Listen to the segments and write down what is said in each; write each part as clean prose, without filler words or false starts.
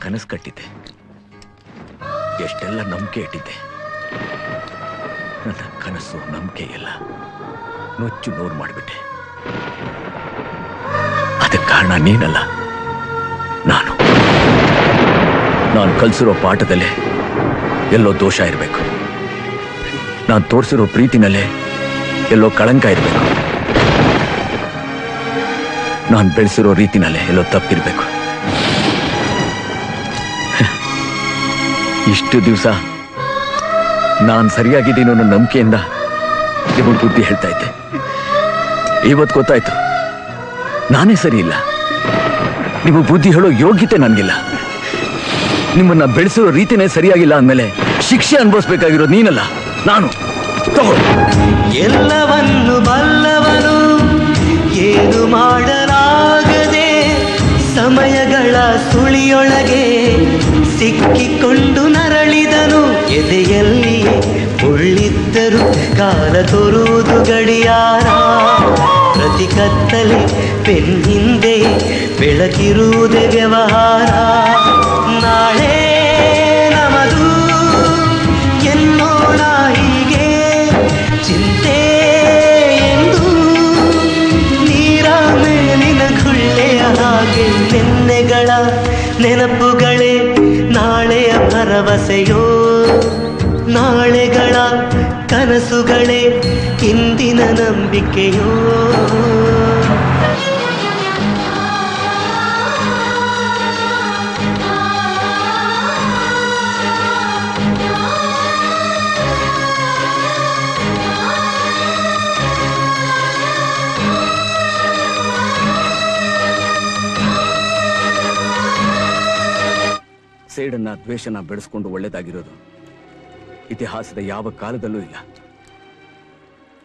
ಕನಸು ಕಟ್ಟಿದ್ದೆ, ಎಷ್ಟೆಲ್ಲ ನಂಬಿಕೆ ಇಟ್ಟಿದ್ದೆ. ನನ್ನ ಕನಸು ನಂಬಿಕೆ ಎಲ್ಲ ನುಚ್ಚು ನೂರು ಮಾಡಿಬಿಟ್ಟೆ. ಅದಕ್ಕೆ ಕಾರಣ ನೀನಲ್ಲ, ನಾನು ಕಲಿಸಿರೋ ಪಾಠದಲ್ಲೇ ಎಲ್ಲೋ ದೋಷ ಇರಬೇಕು. ನಾನು ತೋರಿಸಿರೋ ಪ್ರೀತಿನಲ್ಲೇ ಎಲ್ಲೋ ಕಳಂಕ ಇರಬೇಕು. ನಾನು ಬೆಳೆಸಿರೋ ರೀತಿನಲ್ಲೇ ಎಲ್ಲೋ ತಪ್ಪಿರ್ಬೇಕು. ಇಷ್ಟು ದಿವಸ ನಾನು ಸರಿಯಾಗಿದ್ದೀನೋ ಅನ್ನೋ ನಂಬಿಕೆಯಿಂದ ನಿಮಗೆ ಬುದ್ಧಿ ಹೇಳ್ತಾ ಇದ್ದೆ. ಇವತ್ತು ಗೊತ್ತಾಯ್ತು ನಾನೇ ಸರಿ ಇಲ್ಲ. ನಿಮಗೆ ಬುದ್ಧಿ ಹೇಳೋ ಯೋಗ್ಯತೆ ನನಗಿಲ್ಲ. ನಿಮ್ಮನ್ನ ಬೆಳೆಸಿರೋ ರೀತಿನೇ ಸರಿಯಾಗಿಲ್ಲ ಅಂದಮೇಲೆ ಶಿಕ್ಷೆ ಅನುಭವಿಸ್ಬೇಕಾಗಿರೋದು ನೀನಲ್ಲ, ನಾನು. ತಗೋ. ಎಲ್ಲವನ್ನು ಬಲ್ಲವನು, ಏನು ಮಾಡಲಾಗದೆ ಸಮಯಗಳ ಸುಳಿಯೊಳಗೆ ಸಿಕ್ಕಿಕೊಂಡು ನರಳಿದನು. ಎದೆಯಲ್ಲಿಯೇ ಉಳ್ಳಿದ್ದರು ಕಾಲ ತೋರುವುದು ಗಡಿಯಾರ. ಪ್ರತಿ ಕತ್ತಲೆ ಪೆನ್ ಹಿಂದೆ ಬೆಳಕಿರುವುದೇ ವ್ಯವಹಾರ. ನಾಳೆ ನಮದು ಎನ್ನೋಣ ಹೀಗೆ ಚಿಂತೆ ಎಂದು. ನೀರ ಮೇಲಿನ ಗುಳ್ಳೆಯ ಹಾಗೆ ನಿನ್ನೆಗಳ ನೆನಪುಗಳೇ ನಾಳೆಯ ಭರವಸೆಯೋ. ನಾಳೆಗಳ ಕನಸುಗಳೇ ಇಂದಿನ ನಂಬಿಕೆಯೋ. ಸೇಡನ್ನ ದ್ವೇಷನ ಬೆಳೆಸ್ಕೊಂಡು ಒಳ್ಳೇದಾಗಿರೋದು ಇತಿಹಾಸದ ಯಾವ ಕಾಲದಲ್ಲೂ ಇಲ್ಲ,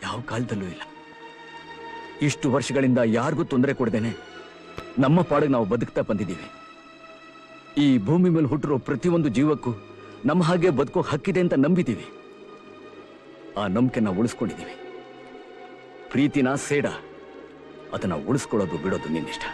ಯಾವ ಕಾಲದಲ್ಲೂ ಇಲ್ಲ. ಇಷ್ಟು ವರ್ಷಗಳಿಂದ ಯಾರಿಗೂ ತೊಂದರೆ ಕೊಡದೇನೆ ನಮ್ಮ ಪಾಡಿಗೆ ನಾವು ಬದುಕ್ತಾ ಬಂದಿದ್ದೀವಿ. ಈ ಭೂಮಿ ಮೇಲೆ ಹುಟ್ಟಿರೋ ಪ್ರತಿಯೊಂದು ಜೀವಕ್ಕೂ ನಮ್ಮ ಹಾಗೆ ಬದುಕೋ ಹಕ್ಕಿದೆ ಅಂತ ನಂಬಿದ್ದೀವಿ. ಆ ನಂಬಿಕೆನ ಉಳಿಸ್ಕೊಂಡಿದ್ದೀವಿ. ಪ್ರೀತಿನ ಸೇಡ ಅದನ್ನ ಉಳಿಸ್ಕೊಳ್ಳೋದು ಬಿಡೋದು ನಿನ್ನಿಷ್ಟ.